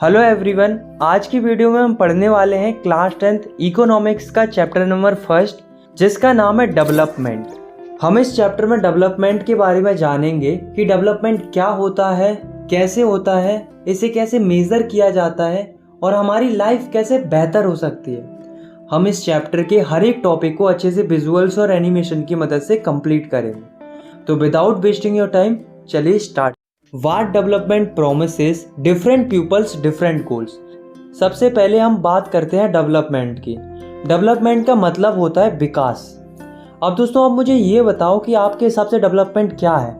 Hello everyone, आज की video में हम पढ़ने वाले हैं क्लास 10th इकोनॉमिक्स का चैप्टर नंबर 1 जिसका नाम है डेवलपमेंट। हम इस चैप्टर में डेवलपमेंट के बारे में जानेंगे कि डेवलपमेंट क्या होता है, कैसे होता है, इसे कैसे मेज़र किया जाता है और हमारी लाइफ कैसे बेहतर हो सकती है। हम इस चैप्टर के हर एक टॉपिक को अच्छे से विजुअल्स और एनिमेशन की मदद से कंप्लीट करेंगे। तो विदाउट वेस्टिंग योर टाइम चलिए start. What development promises different pupils different goals। सबसे पहले हम बात करते हैं डेवलपमेंट की। डेवलपमेंट का मतलब होता है विकास। अब दोस्तों आप मुझे ये बताओ कि आपके हिसाब से डेवलपमेंट क्या है।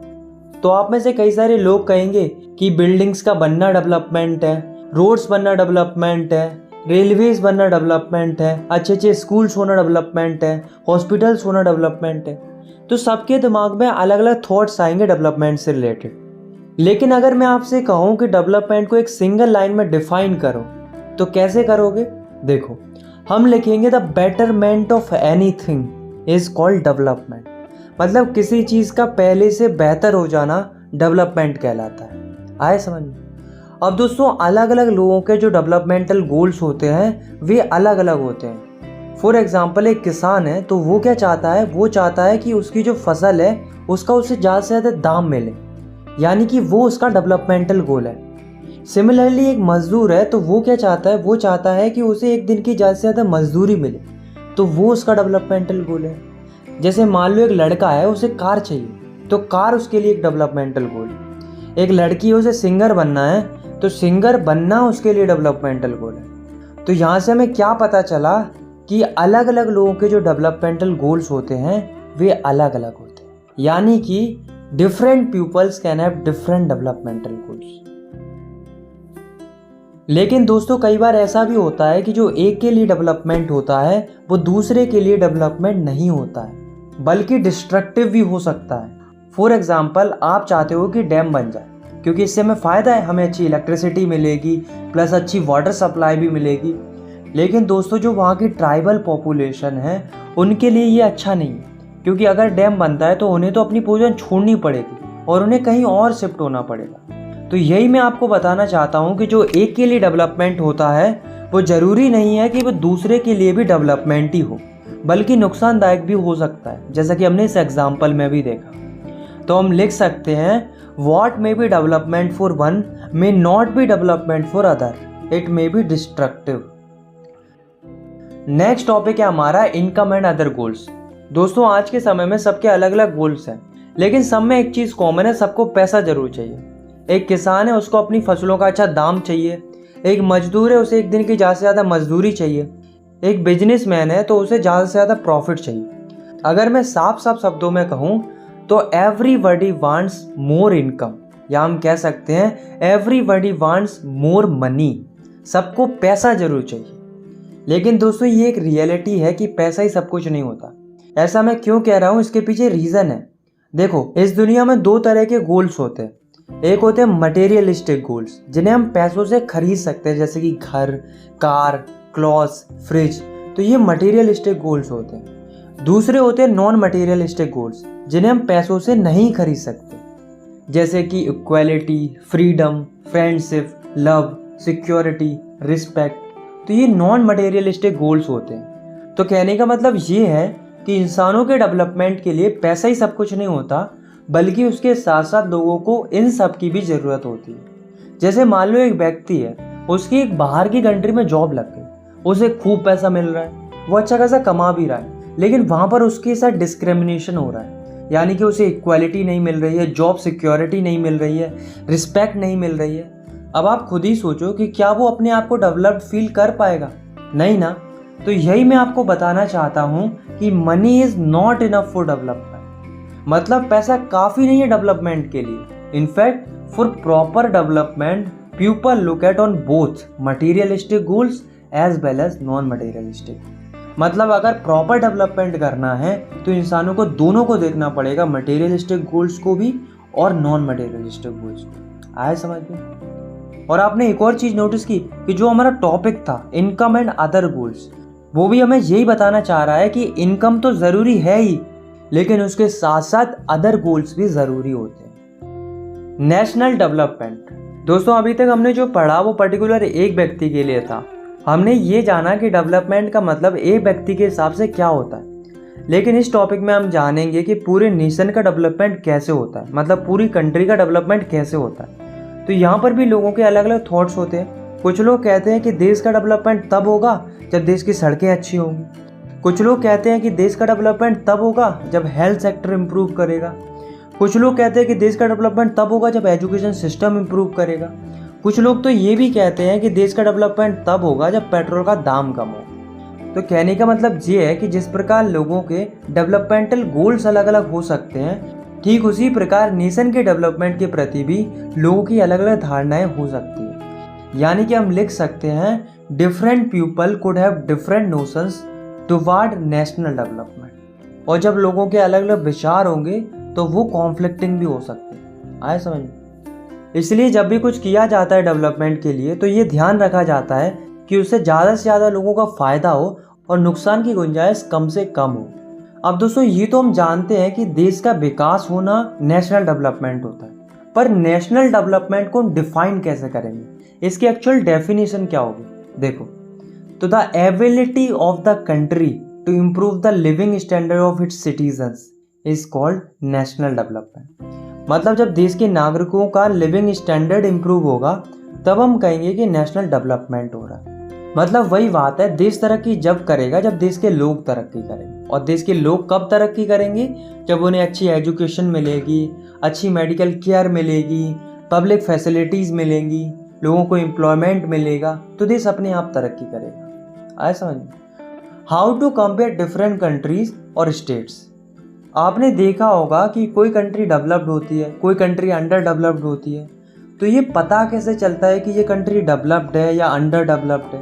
तो आप में से कई सारे लोग कहेंगे कि बिल्डिंग्स का बनना डेवलपमेंट है, रोड्स बनना डेवलपमेंट है, रेलवेज बनना डेवलपमेंट है, अच्छे अच्छे स्कूल्स होना डेवलपमेंट है, हॉस्पिटल्स होना डेवलपमेंट है। तो सबके दिमाग में अलग अलग थॉट्स आएंगे डेवलपमेंट से रिलेटेड। लेकिन अगर मैं आपसे कहूं कि डेवलपमेंट को एक सिंगल लाइन में डिफाइन करो तो कैसे करोगे? देखो, हम लिखेंगे the betterment of anything is called development. मतलब किसी चीज़ का पहले से बेहतर हो जाना डेवलपमेंट कहलाता है। आए समझ में? अब दोस्तों अलग अलग लोगों के जो डेवलपमेंटल गोल्स होते हैं वे अलग अलग होते हैं। फॉर एग्जाम्पल एक किसान है तो वो क्या चाहता है? वो चाहता है कि उसकी जो फसल है उसका उसे ज़्यादा से ज़्यादा दाम मिले, यानी कि वो उसका डेवलपमेंटल गोल है। सिमिलरली एक मजदूर है तो वो क्या चाहता है? वो चाहता है कि उसे एक दिन की ज़्यादा से ज़्यादा मजदूरी मिले, तो वो उसका डेवलपमेंटल गोल है। जैसे मान लो एक लड़का है, उसे कार चाहिए तो कार उसके लिए एक डेवलपमेंटल गोल है। एक लड़की है, उसे सिंगर बनना है तो सिंगर बनना उसके लिए डेवलपमेंटल गोल है। तो यहाँ से हमें क्या पता चला कि अलग अलग लोगों के जो डेवलपमेंटल गोल्स होते हैं वे अलग अलग होते हैं, यानी कि different pupils can have different developmental goals। लेकिन दोस्तों कई बार ऐसा भी होता है कि जो एक के लिए डेवलपमेंट होता है वो दूसरे के लिए डेवलपमेंट नहीं होता है, बल्कि डिस्ट्रक्टिव भी हो सकता है। फॉर एग्जाम्पल आप चाहते हो कि डैम बन जाए क्योंकि इससे हमें फ़ायदा है, हमें अच्छी इलेक्ट्रिसिटी मिलेगी प्लस अच्छी वाटर सप्लाई भी मिलेगी। लेकिन दोस्तों जो वहाँ की ट्राइबल पॉपुलेशन है उनके लिए ये अच्छा नहीं है, क्योंकि अगर डैम बनता है तो उन्हें तो अपनी पोजीशन छोड़नी पड़ेगी और उन्हें कहीं और शिफ्ट होना पड़ेगा। तो यही मैं आपको बताना चाहता हूँ कि जो एक के लिए डेवलपमेंट होता है वो ज़रूरी नहीं है कि वो दूसरे के लिए भी डेवलपमेंट ही हो, बल्कि नुकसानदायक भी हो सकता है, जैसा कि हमने इस एग्जाम्पल में भी देखा। तो हम लिख सकते हैं what may be development for one may not be development for other, it may be destructive. Next topic है हमारा इनकम एंड अदर गोल्स। दोस्तों आज के समय में सबके अलग अलग गोल्स हैं, लेकिन सब में एक चीज़ कॉमन है, सबको पैसा जरूर चाहिए। एक किसान है, उसको अपनी फसलों का अच्छा दाम चाहिए। एक मजदूर है, उसे एक दिन की ज़्यादा से ज़्यादा मजदूरी चाहिए। एक बिजनेसमैन है तो उसे ज़्यादा से ज़्यादा प्रॉफिट चाहिए। अगर मैं साफ साफ शब्दों में कहूँ तो एवरीबॉडी वांट्स मोर इनकम, या हम कह सकते हैं एवरीबॉडी वांट्स मोर मनी। सबको पैसा जरूर चाहिए। लेकिन दोस्तों ये एक रियलिटी है कि पैसा ही सब कुछ नहीं होता। ऐसा मैं क्यों कह रहा हूँ, इसके पीछे रीज़न है। देखो, इस दुनिया में दो तरह के गोल्स होते हैं। एक होते हैं मटेरियलिस्टिक गोल्स, जिन्हें हम पैसों से खरीद सकते हैं, जैसे कि घर, कार, क्लॉथ्स, फ्रिज। तो ये मटेरियलिस्टिक गोल्स होते हैं। दूसरे होते हैं नॉन मटेरियलिस्टिक गोल्स, जिन्हें हम पैसों से नहीं खरीद सकते, जैसे कि equality, freedom, friendship, love, security, respect. तो ये नॉन मटेरियलिस्टिक गोल्स होते हैं। तो कहने का मतलब ये है कि इंसानों के डेवलपमेंट के लिए पैसा ही सब कुछ नहीं होता, बल्कि उसके साथ साथ लोगों को इन सब की भी ज़रूरत होती है। जैसे मान लो एक व्यक्ति है, उसकी एक बाहर की कंट्री में जॉब लग गई, उसे खूब पैसा मिल रहा है, वो अच्छा खासा कमा भी रहा है, लेकिन वहाँ पर उसके साथ डिस्क्रिमिनेशन हो रहा है, यानी कि उसे इक्वालिटी नहीं मिल रही है, जॉब सिक्योरिटी नहीं मिल रही है, रिस्पेक्ट नहीं मिल रही है। अब आप खुद ही सोचो कि क्या वो अपने आप को डेवलप्ड फील कर पाएगा? नहीं ना। तो यही मैं आपको बताना चाहता हूँ कि money is not enough for development. मतलब पैसा काफ़ी नहीं है डेवलपमेंट के लिए। In fact for proper development people look at on both materialistic goals as well as non materialistic. मतलब अगर प्रॉपर डेवलपमेंट करना है तो इंसानों को दोनों को देखना पड़ेगा, मटेरियलिस्टिक गोल्स को भी और नॉन मटेरियलिस्टिक गोल्स को। आए समझ में? और आपने एक और चीज़ नोटिस की कि जो हमारा टॉपिक था इनकम एंड अदर गोल्स, वो भी हमें यही बताना चाह रहा है कि इनकम तो ज़रूरी है ही, लेकिन उसके साथ साथ अदर गोल्स भी ज़रूरी होते हैं। नेशनल डेवलपमेंट, दोस्तों अभी तक हमने जो पढ़ा वो पर्टिकुलर एक व्यक्ति के लिए था। हमने ये जाना कि डेवलपमेंट का मतलब एक व्यक्ति के हिसाब से क्या होता है, लेकिन इस टॉपिक में हम जानेंगे कि पूरे नेशन का डेवलपमेंट कैसे होता है, मतलब पूरी कंट्री का डेवलपमेंट कैसे होता है। तो यहाँ पर भी लोगों के अलग अलग थॉट्स होते हैं। कुछ लोग कहते हैं कि देश का डेवलपमेंट तब होगा जब देश की सड़कें अच्छी होंगी। कुछ लोग कहते हैं कि देश का डेवलपमेंट तब होगा जब हेल्थ सेक्टर इम्प्रूव करेगा। कुछ लोग कहते हैं कि देश का डेवलपमेंट तब होगा जब एजुकेशन सिस्टम इम्प्रूव करेगा। कुछ लोग तो ये भी कहते हैं कि देश का डेवलपमेंट तब होगा जब पेट्रोल का दाम कम हो। तो कहने का मतलब ये है कि जिस प्रकार लोगों के डेवलपमेंटल गोल्स अलग अलग हो सकते हैं, ठीक उसी प्रकार नेशन के डेवलपमेंट के प्रति भी लोगों की अलग अलग धारणाएं हो सकती है। यानी कि हम लिख सकते हैं different people could have different notions toward national development. और जब लोगों के अलग अलग विचार होंगे तो वो कॉन्फ्लिक्टिंग भी हो सकते हैं। आए समझ में? इसलिए जब भी कुछ किया जाता है डेवलपमेंट के लिए तो ये ध्यान रखा जाता है कि उससे ज़्यादा से ज़्यादा लोगों का फ़ायदा हो और नुकसान की गुंजाइश कम से कम हो। अब दोस्तों ये तो हम जानते हैं कि देश का विकास होना नेशनल डेवलपमेंट होता है, पर नेशनल डेवलपमेंट को डिफाइन कैसे करेंगे, इसकी एक्चुअल डेफिनेशन क्या होगी? देखो, तो the ability of the country to improve the living standard of its citizens is called national development. मतलब जब देश के नागरिकों का लिविंग स्टैंडर्ड इम्प्रूव होगा तब हम कहेंगे कि नेशनल डेवलपमेंट हो रहा है। मतलब वही बात है, देश तरक्की जब करेगा जब देश के लोग तरक्की करेंगे। और देश के लोग कब तरक्की करेंगे? जब उन्हें अच्छी एजुकेशन मिलेगी, अच्छी मेडिकल केयर मिलेगी, पब्लिक फैसिलिटीज़ मिलेंगी, लोगों को एम्प्लॉयमेंट मिलेगा, तो देश अपने आप तरक्की करेगा। आए समझ में? How to compare different countries और स्टेट्स। आपने देखा होगा कि कोई कंट्री डेवलप्ड होती है, कोई कंट्री अंडर डेवलप्ड होती है। तो ये पता कैसे चलता है कि ये कंट्री डेवलप्ड है या अंडर डेवलप्ड है?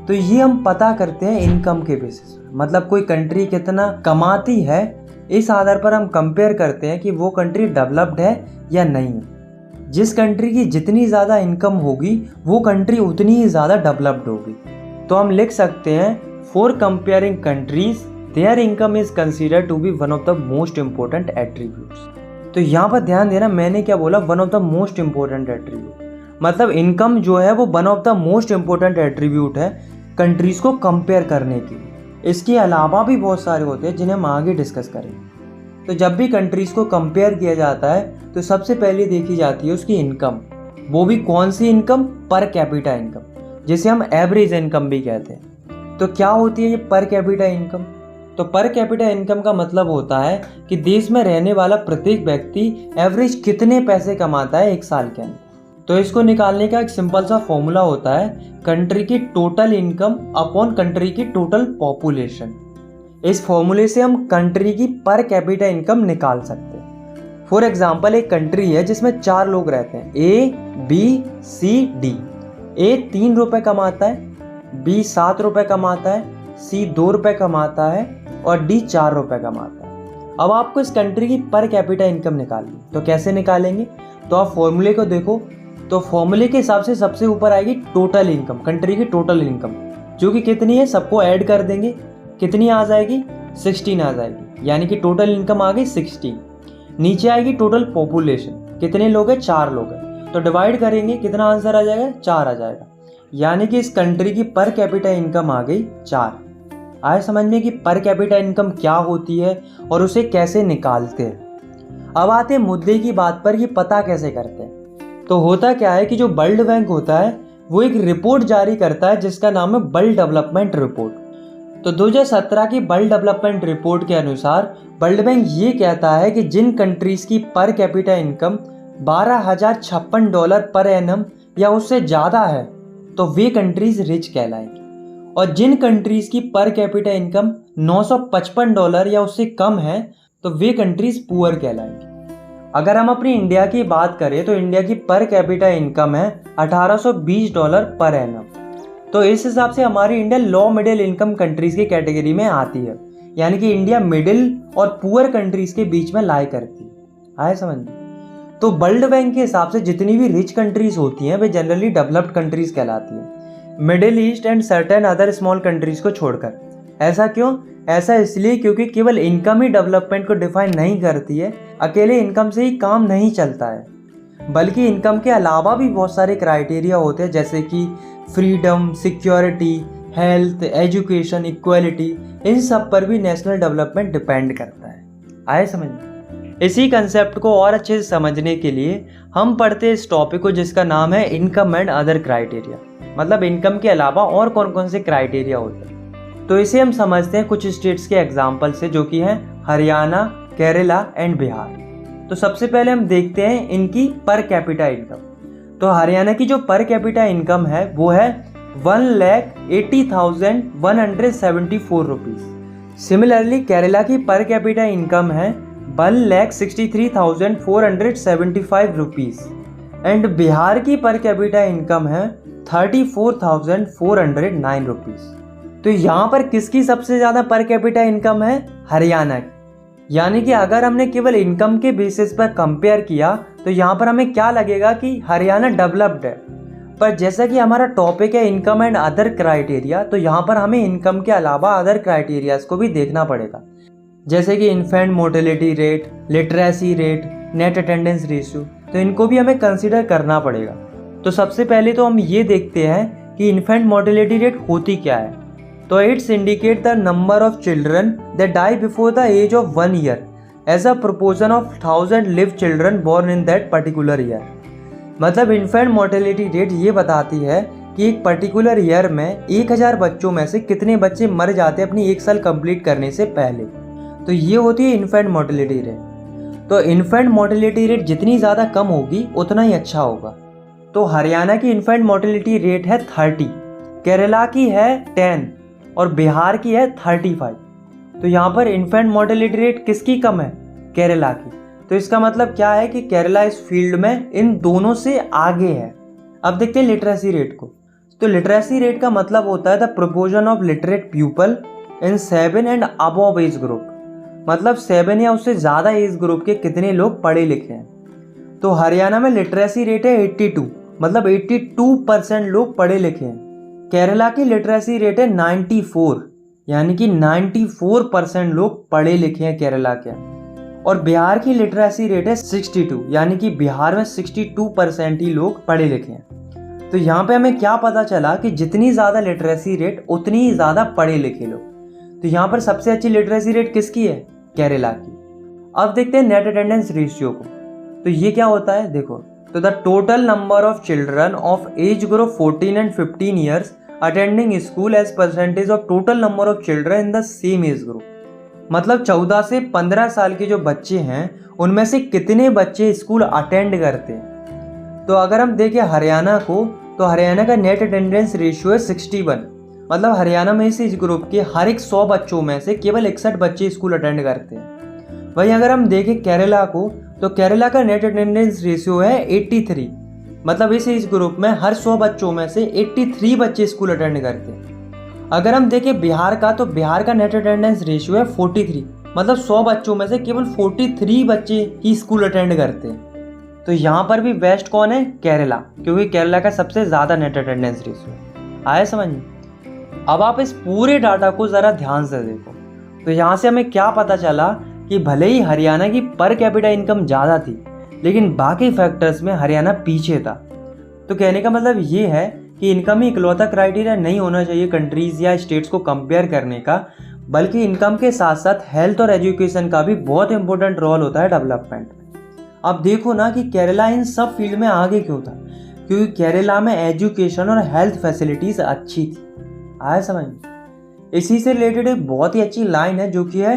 तो ये हम पता करते हैं इनकम के बेसिस पर। मतलब कोई कंट्री कितना कमाती है, इस आधार पर हम कंपेयर करते हैं कि वो कंट्री डेवलप्ड है या नहीं है। जिस कंट्री की जितनी ज़्यादा इनकम होगी वो कंट्री उतनी ही ज़्यादा डेवलप्ड होगी। तो हम लिख सकते हैं for comparing countries their income is considered to be one of the most important attributes. तो यहाँ पर ध्यान देना, मैंने क्या बोला? One of the most important attribute. मतलब इनकम जो है वो one of the most important attribute है कंट्रीज को कंपेयर करने की। इसके अलावा भी बहुत सारे होते हैं जिन्हें हम आगे डिस्कस करेंगे। तो जब भी कंट्रीज को कंपेयर किया जाता है तो सबसे पहले देखी जाती है उसकी इनकम। वो भी कौन सी इनकम? पर कैपिटा इनकम, जिसे हम एवरेज इनकम भी कहते हैं। तो क्या होती है ये पर कैपिटा इनकम? तो पर कैपिटा इनकम का मतलब होता है कि देश में रहने वाला प्रत्येक व्यक्ति एवरेज कितने पैसे कमाता है एक साल के अंदर। तो इसको निकालने का एक सिंपल सा फॉर्मूला होता है कंट्री की टोटल इनकम अपॉन कंट्री की टोटल पॉपुलेशन। इस फॉर्मूले से हम कंट्री की पर कैपिटा इनकम निकाल सकते हैं। फॉर एग्जांपल, एक कंट्री है जिसमें 4 लोग रहते हैं, ए, बी, सी, डी। ए 3 रुपये कमाता है, बी 7 रुपये कमाता है, सी 2 रुपये कमाता है और डी 4 रुपये कमाता है। अब आपको इस कंट्री की पर कैपिटा इनकम निकालनी, तो कैसे निकालेंगे? तो आप फॉर्मूले को देखो, तो फॉर्मूले के हिसाब से सबसे ऊपर आएगी टोटल इनकम, कंट्री की टोटल इनकम, जो कि कितनी है सबको ऐड कर देंगे, कितनी आ जाएगी? 16 आ जाएगी। यानी कि टोटल इनकम आ गई 16। नीचे आएगी टोटल पॉपुलेशन, कितने लोग हैं? 4 लोग हैं। तो डिवाइड करेंगे, कितना आंसर आ जाएगा? 4 आ जाएगा। यानी कि इस कंट्री की पर कैपिटा इनकम आ गई 4। आए समझ में कि पर कैपिटा इनकम क्या होती है और उसे कैसे निकालते हैं। अब आते हैं मुद्दे की बात पर, ये पता कैसे करते हैं। तो होता क्या है कि जो वर्ल्ड बैंक होता है वो एक रिपोर्ट जारी करता है जिसका नाम है वर्ल्ड डेवलपमेंट रिपोर्ट। तो 2017 की वर्ल्ड डेवलपमेंट रिपोर्ट के अनुसार वर्ल्ड बैंक ये कहता है कि जिन कंट्रीज की per capita income $12,056 per annum या उससे ज़्यादा है तो वे कंट्रीज रिच कहलाएंगी, और जिन कंट्रीज की पर कैपिटा इनकम $955 या उससे कम है तो वे कंट्रीज पुअर कहलाएंगी। अगर हम अपनी इंडिया की बात करें तो इंडिया की पर कैपिटा इनकम है $1820 पर एनम। तो इस हिसाब से हमारी India low middle income countries की कैटेगरी में आती है। यानी कि इंडिया मिडिल और पुअर कंट्रीज के बीच में लाई करती है। आए समझ में? तो वर्ल्ड बैंक के हिसाब से जितनी भी रिच कंट्रीज होती हैं वे जनरली डेवलप्ड कंट्रीज कहलाती हैं, middle east and certain other small countries को छोड़कर। ऐसा क्यों? ऐसा इसलिए क्योंकि केवल इनकम ही डेवलपमेंट को डिफाइन नहीं करती है, अकेले इनकम से ही काम नहीं चलता है। बल्कि इनकम के अलावा भी बहुत सारे क्राइटेरिया होते हैं, जैसे कि freedom, security, health, education, equality, इन सब पर भी नेशनल डेवलपमेंट डिपेंड करता है। आए समझ में? इसी कंसेप्ट को और अच्छे से समझने के लिए हम पढ़ते हैं इस टॉपिक को, जिसका नाम है इनकम एंड अदर क्राइटेरिया। मतलब इनकम के अलावा और कौन कौन से क्राइटेरिया होते हैं। तो इसे हम समझते हैं कुछ स्टेट्स के एग्जाम्पल से, जो कि हैं हरियाणा, केरला एंड बिहार। तो सबसे पहले हम देखते हैं इनकी पर कैपिटा इनकम। तो हरियाणा की जो पर कैपिटा इनकम है वो है 1,80,174 रुपीज़। सिमिलरली केरला की पर कैपिटा इनकम है 1,63,475 रुपीज़ एंड बिहार की पर कैपिटा इनकम है 34,409 रुपीज़। तो यहाँ पर किसकी सबसे ज़्यादा पर कैपिटा इनकम है? हरियाणा की। यानी कि अगर हमने केवल इनकम के बेसिस पर कंपेयर किया तो यहाँ पर हमें क्या लगेगा कि हरियाणा डेवलप्ड है। पर जैसा कि हमारा टॉपिक है इनकम एंड अदर क्राइटेरिया, तो यहाँ पर हमें इनकम के अलावा अदर क्राइटेरियाज को भी देखना पड़ेगा, जैसे कि infant mortality rate, literacy rate, net attendance ratio. तो इनको भी हमें कंसिडर करना पड़ेगा। तो सबसे पहले तो हम ये देखते हैं कि इन्फेंट मोर्टेलिटी रेट होती क्या है। तो it's indicate the number of children that die before the age of 1 year as a proportion of 1000 live children born in that particular year. मतलब इन्फेंट मोर्टेलिटी रेट ये बताती है कि एक पर्टिकुलर ईयर में 1000 बच्चों में से कितने बच्चे मर जाते हैं अपनी 1 साल कंप्लीट करने से पहले। तो ये होती है इन्फेंट मोर्टेलिटी रेट। तो इन्फेंट मोर्टेलिटी रेट जितनी ज़्यादा कम होगी उतना ही अच्छा होगा। तो हरियाणा की इन्फेंट मोर्टेलिटी रेट है 30, केरला की है 10 और बिहार की है 35। तो यहाँ पर इन्फेंट मोर्टेलिटी रेट किसकी कम है? केरला की। तो इसका मतलब क्या है कि केरला इस फील्ड में इन दोनों से आगे है। अब देखते हैं लिटरेसी रेट को। तो लिटरेसी रेट का मतलब होता है the proportion of literate people in 7 and above as group. मतलब 7 या उससे ज़्यादा एज ग्रुप के कितने लोग पढ़े लिखे हैं। तो हरियाणा में लिटरेसी रेट है 82, मतलब 82% लोग पढ़े लिखे हैं। केरला की लिटरेसी रेट है 94, यानी कि 94% लोग पढ़े लिखे हैं केरला के। और बिहार की लिटरेसी रेट है 62, यानी कि बिहार में 62% ही लोग पढ़े लिखे हैं। तो यहाँ पे हमें क्या पता चला कि जितनी ज़्यादा लिटरेसी रेट उतनी ही ज़्यादा पढ़े लिखे लोग। तो यहाँ पर सबसे अच्छी लिटरेसी रेट किसकी है? केरला की। अब देखते हैं नेट अटेंडेंस रेशियो को। तो ये क्या होता है देखो। तो the total number of children of age group 14 and 15 years attending school as percentage of total number of children in the same age group. मतलब 14 से 15 साल के जो बच्चे हैं उनमें से कितने बच्चे स्कूल अटेंड करते हैं। तो अगर हम देखें हरियाणा को, तो हरियाणा का नेट अटेंडेंस रेशियो है 61। मतलब हरियाणा में इस ग्रुप के हर एक 100 बच्चों में से केवल 61 बच्चे स्कूल अटेंड करते हैं। वहीं अगर हम देखें केरला को, तो केरला का नेट अटेंडेंस रेशियो है 83। मतलब इस ग्रुप में हर 100 बच्चों में से 83 बच्चे स्कूल अटेंड करते हैं। अगर हम देखें बिहार का, तो बिहार का नेट अटेंडेंस रेशियो है 43। मतलब 100 बच्चों में से केवल 43 बच्चे ही स्कूल अटेंड करते हैं। तो यहाँ पर भी बेस्ट कौन है? केरला, क्योंकि केरला का सबसे ज़्यादा नेट अटेंडेंस रेशियो है। आए समझ में? अब आप इस पूरे डाटा को ज़रा ध्यान से देखो। तो यहाँ से हमें क्या पता चला कि भले ही हरियाणा की पर कैपिटा इनकम ज़्यादा थी, लेकिन बाकी फैक्टर्स में हरियाणा पीछे था। तो कहने का मतलब ये है कि इनकम ही इकलौता क्राइटेरिया नहीं होना चाहिए कंट्रीज़ या स्टेट्स को कंपेयर करने का, बल्कि इनकम के साथ साथ हेल्थ और एजुकेशन का भी बहुत इंपॉर्टेंट रोल होता है डेवलपमेंट। अब देखो ना कि केरला इन सब फील्ड में आगे क्यों था, क्योंकि केरला में एजुकेशन और हेल्थ फैसिलिटीज़ अच्छी थी। आया समझ? इसी से रिलेटेड एक बहुत ही अच्छी लाइन है जो कि है,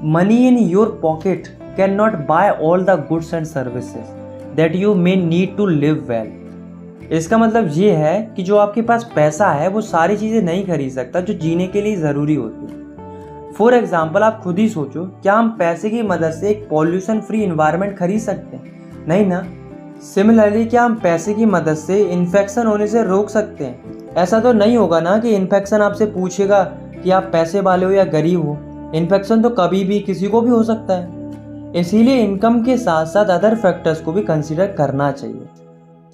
money in your pocket can not buy all the goods and services that you may need to live well. इसका मतलब ये है कि जो आपके पास पैसा है वो सारी चीज़ें नहीं खरीद सकता जो जीने के लिए ज़रूरी होती है। फॉर एग्जाम्पल आप खुद ही सोचो, क्या हम पैसे की मदद से एक पॉल्यूशन फ्री इन्वायरमेंट खरीद सकते हैं? नहीं ना। सिमिलरली क्या हम पैसे की मदद से इन्फेक्शन होने से रोक सकते हैं? ऐसा तो नहीं होगा ना कि इन्फेक्शन आपसे पूछेगा कि आप पैसे वाले हो या गरीब हो। इन्फेक्शन तो कभी भी किसी को भी हो सकता है। इसीलिए इनकम के साथ साथ अदर फैक्टर्स को भी कंसिडर करना चाहिए।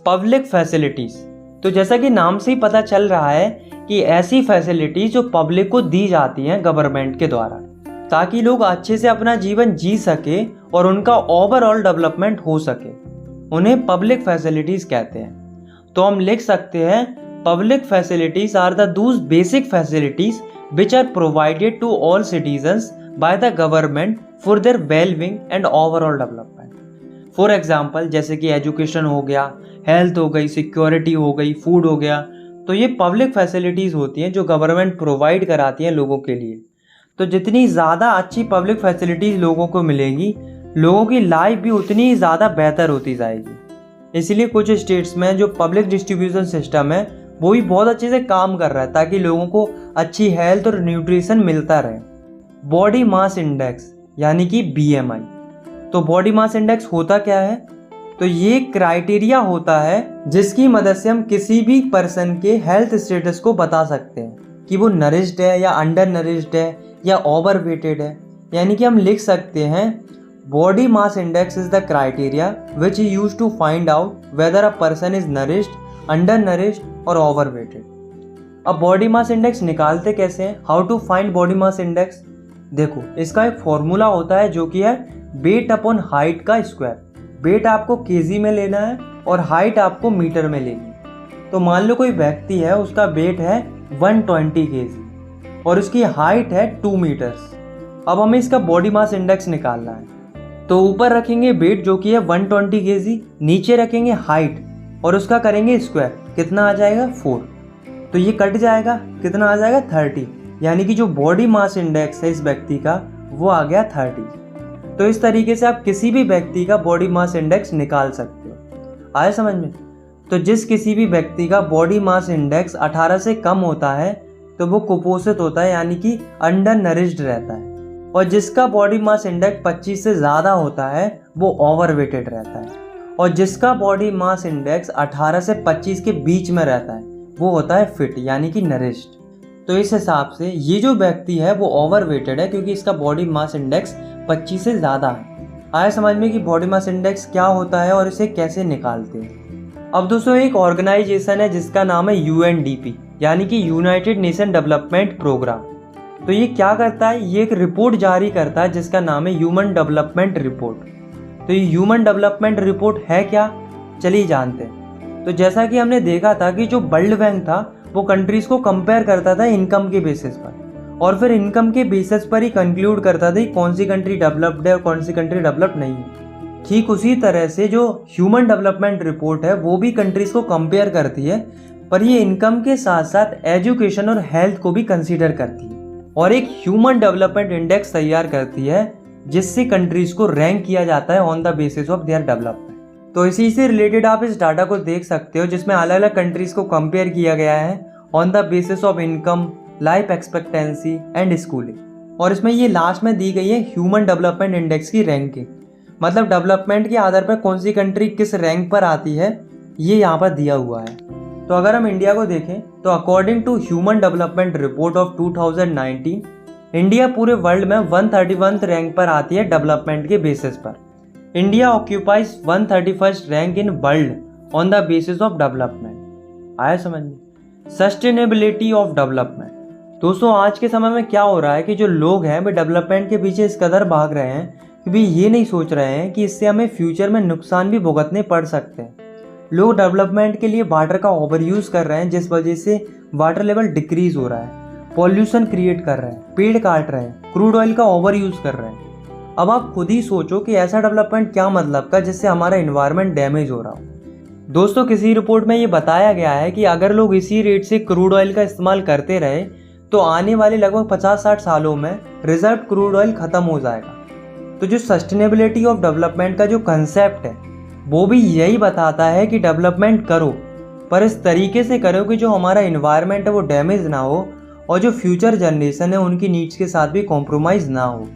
पब्लिक फैसिलिटीज़, तो जैसा कि नाम से ही पता चल रहा है कि ऐसी फैसिलिटीज़ जो पब्लिक को दी जाती हैं गवर्नमेंट के द्वारा, ताकि लोग अच्छे से अपना जीवन जी सके और उनका ओवरऑल डेवलपमेंट हो सके। उन्हें पब्लिक फैसिलिटीज कहते हैं। तो हम लिख सकते हैं public facilities are the those basic facilities which are provided to all citizens by the government for their wellbeing and overall development. For example जैसे कि एजुकेशन हो गया, हेल्थ हो गई, सिक्योरिटी हो गई, फूड हो गया, तो ये पब्लिक फैसिलिटीज़ होती हैं जो गवर्नमेंट प्रोवाइड कराती हैं लोगों के लिए। तो जितनी ज़्यादा अच्छी पब्लिक फैसिलिटीज़ लोगों को मिलेंगी, लोगों की लाइफ भी उतनी ही ज़्यादा बेहतर होती जाएगी। इसलिए कुछ स्टेट्स में जो पब्लिक डिस्ट्रीब्यूशन सिस्टम है वो भी बहुत अच्छे से काम कर रहा है ताकि लोगों को अच्छी हेल्थ और न्यूट्रिशन मिलता रहे। बॉडी मास इंडेक्स यानी कि BMI। तो बॉडी मास इंडेक्स होता क्या है? तो ये क्राइटेरिया होता है जिसकी मदद से हम किसी भी पर्सन के हेल्थ स्टेटस को बता सकते हैं कि वो नरिश्ड है या अंडर नरिश्ड है या ओवर वेटेड है। यानी कि हम लिख सकते हैं body mass index is the criteria which is used to find out whether a person is nourished, under nourished और ओवर वेटेड। अब बॉडी मास इंडेक्स निकालते कैसे हैं? How to find body mass index? देखो, इसका एक फॉर्मूला होता है जो कि है वेट अपॉन हाइट का स्क्वायर। वेट आपको केजी में लेना है और हाइट आपको मीटर में लेनी। तो मान लो कोई व्यक्ति है, उसका वेट है 120 केजी और उसकी हाइट है 2 मीटर्स। अब हमें इसका बॉडी मास इंडेक्स निकालना है। तो ऊपर रखेंगे वेट जो कि है 120 केजी, नीचे रखेंगे हाइट और उसका करेंगे स्क्वायर। कितना आ जाएगा? 4। तो ये कट जाएगा, कितना आ जाएगा? 30। यानी कि जो बॉडी मास इंडेक्स है इस व्यक्ति का वो आ गया 30। तो इस तरीके से आप किसी भी व्यक्ति का बॉडी मास इंडेक्स निकाल सकते हो। आया समझ में? तो जिस किसी भी व्यक्ति का बॉडी मास इंडेक्स 18 से कम होता है तो वो कुपोषित होता है, यानी कि अंडर नरिश्ड रहता है। और जिसका बॉडी मास इंडेक्स 25 से ज़्यादा होता है वो ओवरवेटेड रहता है। और जिसका बॉडी मास इंडेक्स 18 से 25 के बीच में रहता है वो होता है फिट, यानी कि नरिश्ड। तो इस हिसाब से ये जो व्यक्ति है वो ओवरवेटेड है क्योंकि इसका बॉडी मास इंडेक्स 25 से ज़्यादा है। आया समझ में कि बॉडी मास इंडेक्स क्या होता है और इसे कैसे निकालते हैं। अब दोस्तों एक ऑर्गेनाइजेशन है जिसका नाम है UNDP, यानी कि यूनाइटेड नेशन डेवलपमेंट प्रोग्राम। तो ये क्या करता है? ये एक रिपोर्ट जारी करता है जिसका नाम है ह्यूमन डेवलपमेंट रिपोर्ट। तो ये ह्यूमन डेवलपमेंट रिपोर्ट है क्या? चलिए जानते हैं। तो जैसा कि हमने देखा था कि जो वर्ल्ड बैंक था वो कंट्रीज को कंपेयर करता था इनकम के बेसिस पर, और फिर इनकम के बेसिस पर ही कंक्लूड करता था कौन सी कंट्री डेवलप्ड है और कौन सी कंट्री डेवलप्ड नहीं है। ठीक उसी तरह से जो ह्यूमन डेवलपमेंट रिपोर्ट है वो भी कंट्रीज को कंपेयर करती है, पर ये इनकम के साथ साथ एजुकेशन और हेल्थ को भी कंसीडर करती है और एक ह्यूमन डेवलपमेंट इंडेक्स तैयार करती है जिससे कंट्रीज को रैंक किया जाता है on the basis of their development. तो इसी से रिलेटेड आप इस डाटा को देख सकते हो जिसमें अलग अलग कंट्रीज को कंपेयर किया गया है on the basis of income, life expectancy and schooling. और इसमें ये लास्ट में दी गई है ह्यूमन डेवलपमेंट इंडेक्स की रैंकिंग, मतलब डेवलपमेंट के आधार पर कौन सी कंट्री किस रैंक पर आती है ये यहाँ पर दिया हुआ है। तो अगर हम इंडिया को देखें तो according to human development report of 2019 India पूरे वर्ल्ड में 131th रैंक पर आती है डेवलपमेंट के बेसिस पर। India occupies 131st rank in world on the basis of development. आया समझ में? Sustainability of development. दोस्तों आज के समय में क्या हो रहा है कि जो लोग हैं वे डेवलपमेंट के पीछे इस कदर भाग रहे हैं कि वे ये नहीं सोच रहे हैं कि इससे हमें फ्यूचर में नुकसान भी भुगतने पड़ सकते हैं। लोग डेवलपमेंट के लिए वाटर का ओवर यूज़ कर रहे हैं जिस वजह से वाटर लेवल डिक्रीज हो रहा है, पॉल्यूशन क्रिएट कर रहे हैं, पेड़ काट रहे हैं, क्रूड ऑयल का ओवर यूज़ कर रहे हैं। अब आप खुद ही सोचो कि ऐसा डेवलपमेंट क्या मतलब का जिससे हमारा इन्वायरमेंट डैमेज हो रहा हो। दोस्तों किसी रिपोर्ट में ये बताया गया है कि अगर लोग इसी रेट से क्रूड ऑयल का इस्तेमाल करते रहे तो आने वाले लगभग 50-60 सालों में रिजर्व क्रूड ऑयल ख़त्म हो जाएगा। तो जो सस्टेनेबिलिटी ऑफ डेवलपमेंट का जो कंसेप्ट है वो भी यही बताता है कि डेवलपमेंट करो पर इस तरीके से करो कि जो हमारा इन्वायरमेंट है वो डैमेज ना हो और जो फ्यूचर जनरेशन है उनकी नीड्स के साथ भी कॉम्प्रोमाइज़ ना हो,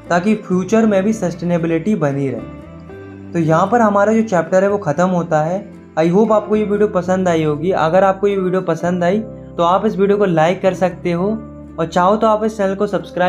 ताकि फ्यूचर में भी सस्टेनेबिलिटी बनी रहे। तो यहाँ पर हमारा जो चैप्टर है वो ख़त्म होता है। आई होप आपको ये वीडियो पसंद आई होगी। अगर आपको ये वीडियो पसंद आई तो आप इस वीडियो को लाइक कर सकते हो और चाहो तो आप इस चैनल को सब्सक्राइब